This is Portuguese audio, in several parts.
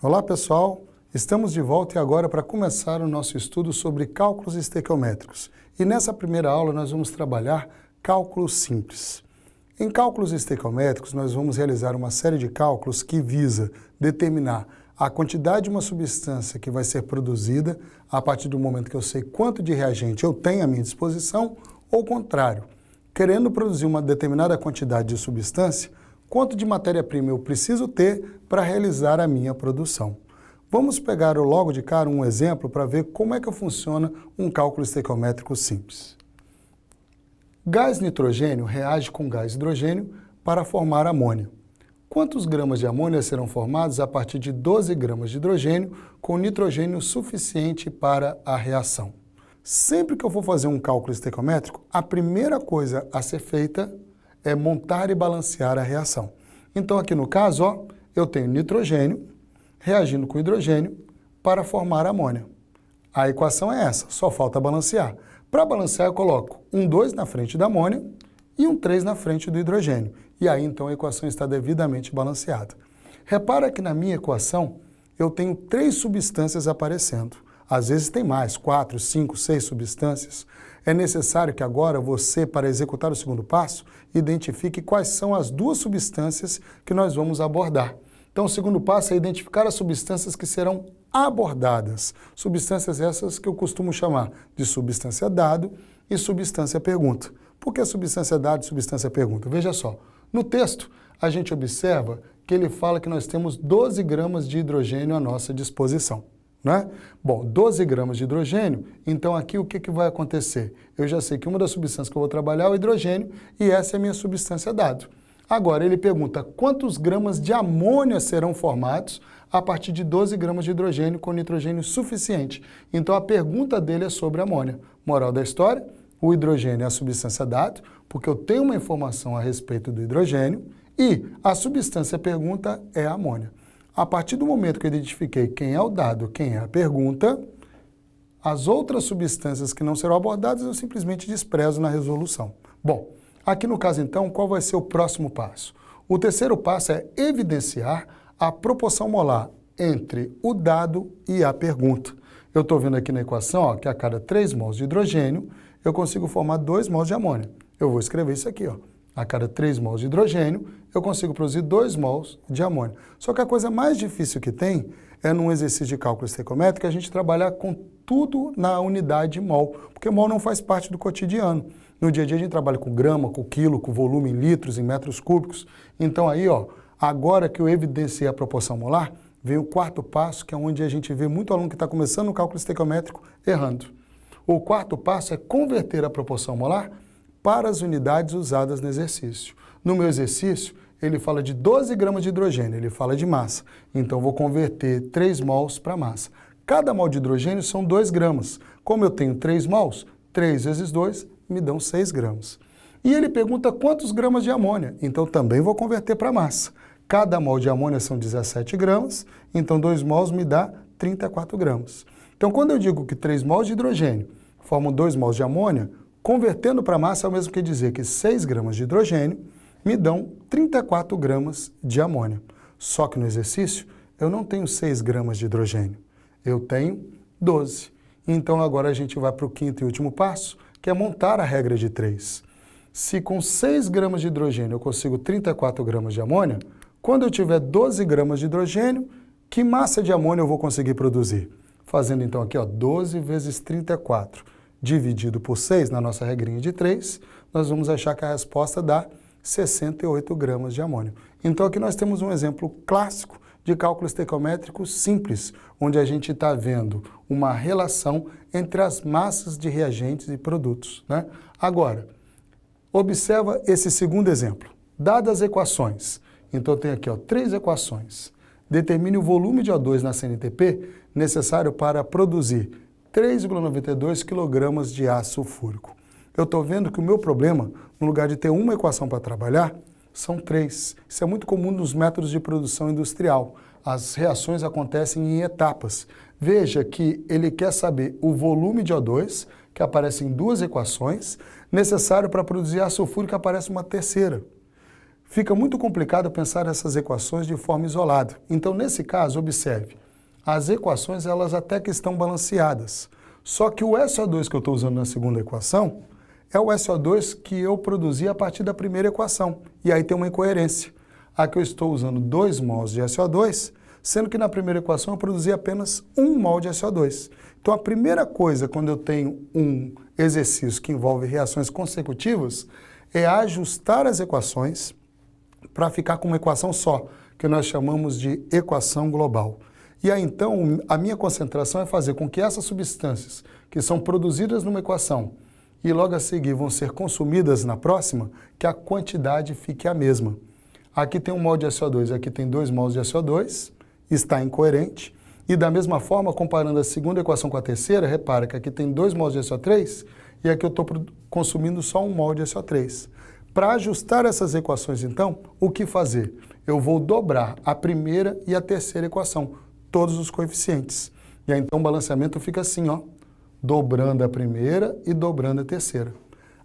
Olá pessoal, estamos de volta e agora para começar o nosso estudo sobre cálculos estequiométricos. E nessa primeira aula nós vamos trabalhar cálculos simples. Em cálculos estequiométricos nós vamos realizar uma série de cálculos que visa determinar a quantidade de uma substância que vai ser produzida a partir do momento que eu sei quanto de reagente eu tenho à minha disposição, ou o contrário, querendo produzir uma determinada quantidade de substância, quanto de matéria-prima eu preciso ter para realizar a minha produção. Vamos pegar logo de cara um exemplo para ver como é que funciona um cálculo estequiométrico simples. Gás nitrogênio reage com gás hidrogênio para formar amônia. Quantos gramas de amônia serão formados a partir de 12 gramas de hidrogênio com nitrogênio suficiente para a reação? Sempre que eu for fazer um cálculo estequiométrico, a primeira coisa a ser feita é montar e balancear a reação. Então, aqui no caso, eu tenho nitrogênio reagindo com hidrogênio para formar amônia. A equação é essa, só falta balancear. Para balancear, eu coloco um 2 na frente da amônia e um 3 na frente do hidrogênio. E aí, então, a equação está devidamente balanceada. Repara que na minha equação, eu tenho 3 substâncias aparecendo. Às vezes tem mais, 4, 5, 6 substâncias. É necessário que agora você, para executar o segundo passo, identifique quais são as 2 substâncias que nós vamos abordar. Então, o segundo passo é identificar as substâncias que serão abordadas. Substâncias essas que eu costumo chamar de substância dado e substância pergunta. Por que substância dado e substância pergunta? Veja só, no texto a gente observa que ele fala que nós temos 12 gramas de hidrogênio à nossa disposição. Né? Bom, 12 gramas de hidrogênio, então aqui o que vai acontecer? Eu já sei que uma das substâncias que eu vou trabalhar é o hidrogênio e essa é a minha substância dado. Agora, ele pergunta quantos gramas de amônia serão formados a partir de 12 gramas de hidrogênio com nitrogênio suficiente. Então, a pergunta dele é sobre amônia. Moral da história, o hidrogênio é a substância dado, porque eu tenho uma informação a respeito do hidrogênio, e a substância pergunta é a amônia. A partir do momento que eu identifiquei quem é o dado, quem é a pergunta, as outras substâncias que não serão abordadas eu simplesmente desprezo na resolução. Bom, aqui no caso então, qual vai ser o próximo passo? O terceiro passo é evidenciar a proporção molar entre o dado e a pergunta. Eu estou vendo aqui na equação que a cada 3 mols de hidrogênio eu consigo formar 2 mols de amônia. Eu vou escrever isso aqui, A cada 3 mols de hidrogênio, eu consigo produzir 2 mols de amônia. Só que a coisa mais difícil que tem é, num exercício de cálculo estequiométrico, a gente trabalhar com tudo na unidade mol, porque mol não faz parte do cotidiano. No dia a dia a gente trabalha com grama, com quilo, com volume em litros, em metros cúbicos. Então aí, agora que eu evidenciei a proporção molar, vem o quarto passo, que é onde a gente vê muito aluno que está começando o cálculo estequiométrico errando. O quarto passo é converter a proporção molar para as unidades usadas no exercício. No meu exercício, ele fala de 12 gramas de hidrogênio, ele fala de massa. Então, vou converter 3 mols para massa. Cada mol de hidrogênio são 2 gramas. Como eu tenho 3 mols, 3 vezes 2 me dão 6 gramas. E ele pergunta quantos gramas de amônia. Então, também vou converter para massa. Cada mol de amônia são 17 gramas, então 2 mols me dá 34 gramas. Então, quando eu digo que 3 mols de hidrogênio formam 2 mols de amônia, convertendo para massa é o mesmo que dizer que 6 gramas de hidrogênio me dão 34 gramas de amônia. Só que no exercício eu não tenho 6 gramas de hidrogênio, eu tenho 12. Então agora a gente vai para o quinto e último passo, que é montar a regra de 3. Se com 6 gramas de hidrogênio eu consigo 34 gramas de amônia, quando eu tiver 12 gramas de hidrogênio, que massa de amônia eu vou conseguir produzir? Fazendo então aqui 12 vezes 34 dividido por 6, na nossa regrinha de 3, nós vamos achar que a resposta dá 68 gramas de amônia. Então aqui nós temos um exemplo clássico de cálculo estequiométrico simples, onde a gente está vendo uma relação entre as massas de reagentes e produtos. Né? Agora, observa esse segundo exemplo. Dadas as equações, então eu tenho aqui 3 equações. Determine o volume de O2 na CNTP necessário para produzir 3,92 kg de ácido sulfúrico. Eu estou vendo que o meu problema, no lugar de ter uma equação para trabalhar, são 3. Isso é muito comum nos métodos de produção industrial. As reações acontecem em etapas. Veja que ele quer saber o volume de O2, que aparece em 2 equações, necessário para produzir ácido sulfúrico, que aparece uma terceira. fica muito complicado pensar essas equações de forma isolada. Então, nesse caso, observe, as equações elas até que estão balanceadas, só que o SO2 que eu estou usando na segunda equação é o SO2 que eu produzi a partir da primeira equação, e aí tem uma incoerência. Aqui eu estou usando 2 mols de SO2, sendo que na primeira equação eu produzi apenas 1 mol de SO2. Então, a primeira coisa quando eu tenho um exercício que envolve reações consecutivas é ajustar as equações para ficar com uma equação só, que nós chamamos de equação global. E aí, então, a minha concentração é fazer com que essas substâncias que são produzidas numa equação e logo a seguir vão ser consumidas na próxima, que a quantidade fique a mesma. Aqui tem 1 mol de SO2, aqui tem 2 mols de SO2, está incoerente. E da mesma forma, comparando a segunda equação com a terceira, repara que aqui tem 2 mols de SO3 e aqui eu estou consumindo só 1 mol de SO3. Para ajustar essas equações, então, o que fazer? Eu vou dobrar a primeira e a terceira equação, todos os coeficientes. E aí, então, o balanceamento fica assim, ó, dobrando a primeira e dobrando a terceira.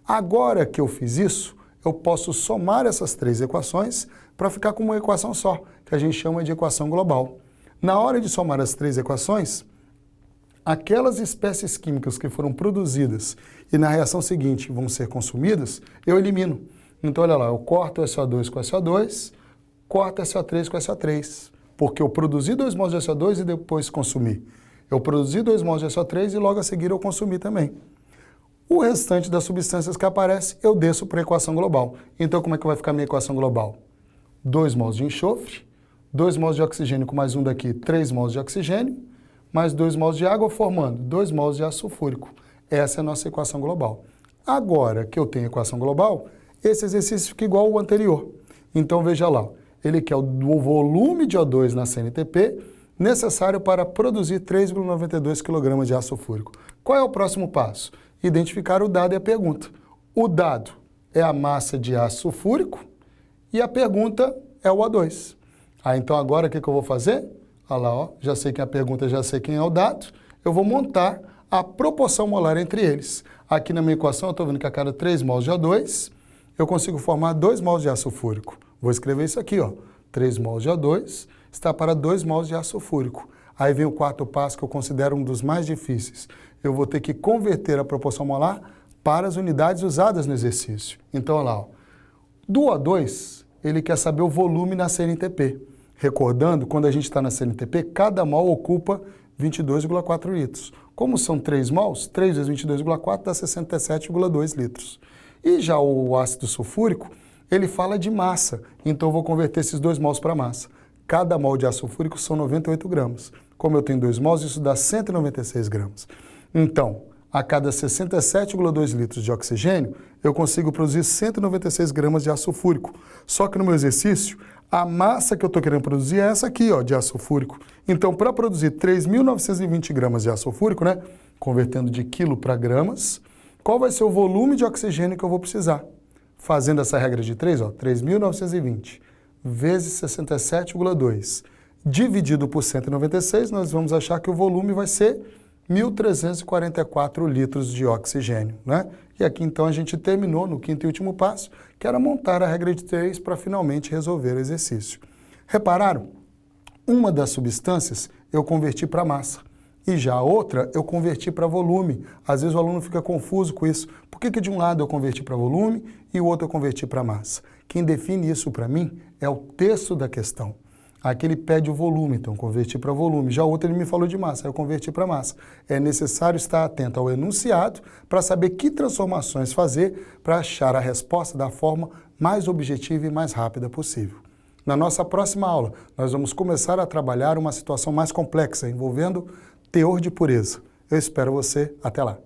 Agora que eu fiz isso, eu posso somar essas 3 equações para ficar com uma equação só, que a gente chama de equação global. Na hora de somar as 3 equações, aquelas espécies químicas que foram produzidas e na reação seguinte vão ser consumidas, eu elimino. Então, olha lá, eu corto o SO2 com SO2, corto SO3 com SO3, porque eu produzi 2 mols de SO2 e depois consumi. Eu produzi 2 mols de SO3 e logo a seguir eu consumi também. O restante das substâncias que aparece, eu desço para a equação global. Então, como é que vai ficar a minha equação global? 2 mols de enxofre, 2 mols de oxigênio com mais um daqui, 3 mols de oxigênio, mais 2 mols de água, formando 2 mols de ácido sulfúrico. Essa é a nossa equação global. Agora que eu tenho a equação global, esse exercício fica igual ao anterior. Então, veja lá, ele quer o volume de O2 na CNTP necessário para produzir 3,92 kg de ácido sulfúrico. Qual é o próximo passo? Identificar o dado e a pergunta. O dado é a massa de ácido sulfúrico e a pergunta é o O2. Então agora o que eu vou fazer? Olha lá, ó, já sei quem é a pergunta, já sei quem é o dado. Eu vou montar a proporção molar entre eles. Aqui na minha equação eu estou vendo que a cada 3 mols de O2, eu consigo formar 2 mols de ácido sulfúrico. Vou escrever isso aqui, ó. 3 mols de O2 está para 2 mols de ácido sulfúrico. Aí vem o quarto passo que eu considero um dos mais difíceis. Eu vou ter que converter a proporção molar para as unidades usadas no exercício. Então, olha lá, ó. Do O2, ele quer saber o volume na CNTP. Recordando, quando a gente está na CNTP, cada mol ocupa 22,4 litros. Como são 3 mols, 3 vezes 22,4 dá 67,2 litros. E já o ácido sulfúrico, ele fala de massa, então eu vou converter esses 2 mols para massa. Cada mol de ácido sulfúrico são 98 gramas. Como eu tenho 2 mols, isso dá 196 gramas. Então, a cada 67,2 litros de oxigênio, eu consigo produzir 196 gramas de ácido sulfúrico. Só que no meu exercício, a massa que eu estou querendo produzir é essa aqui, ó, de ácido sulfúrico. Então, para produzir 3.920 gramas de ácido sulfúrico, né, convertendo de quilo para gramas, qual vai ser o volume de oxigênio que eu vou precisar? Fazendo essa regra de 3, ó, 3.920 vezes 67,2 dividido por 196, nós vamos achar que o volume vai ser 1.344 litros de oxigênio, né? E aqui então a gente terminou no quinto e último passo, que era montar a regra de 3 para finalmente resolver o exercício. Repararam? Uma das substâncias eu converti para massa e já a outra eu converti para volume. Às vezes o aluno fica confuso com isso. Por que de um lado eu converti para volume e o outro eu converti para massa? Quem define isso para mim é o texto da questão. Aqui ele pede o volume, então converti para volume. Já o outro ele me falou de massa, eu converti para massa. É necessário estar atento ao enunciado para saber que transformações fazer para achar a resposta da forma mais objetiva e mais rápida possível. Na nossa próxima aula, nós vamos começar a trabalhar uma situação mais complexa, envolvendo teor de pureza. Eu espero você. Até lá.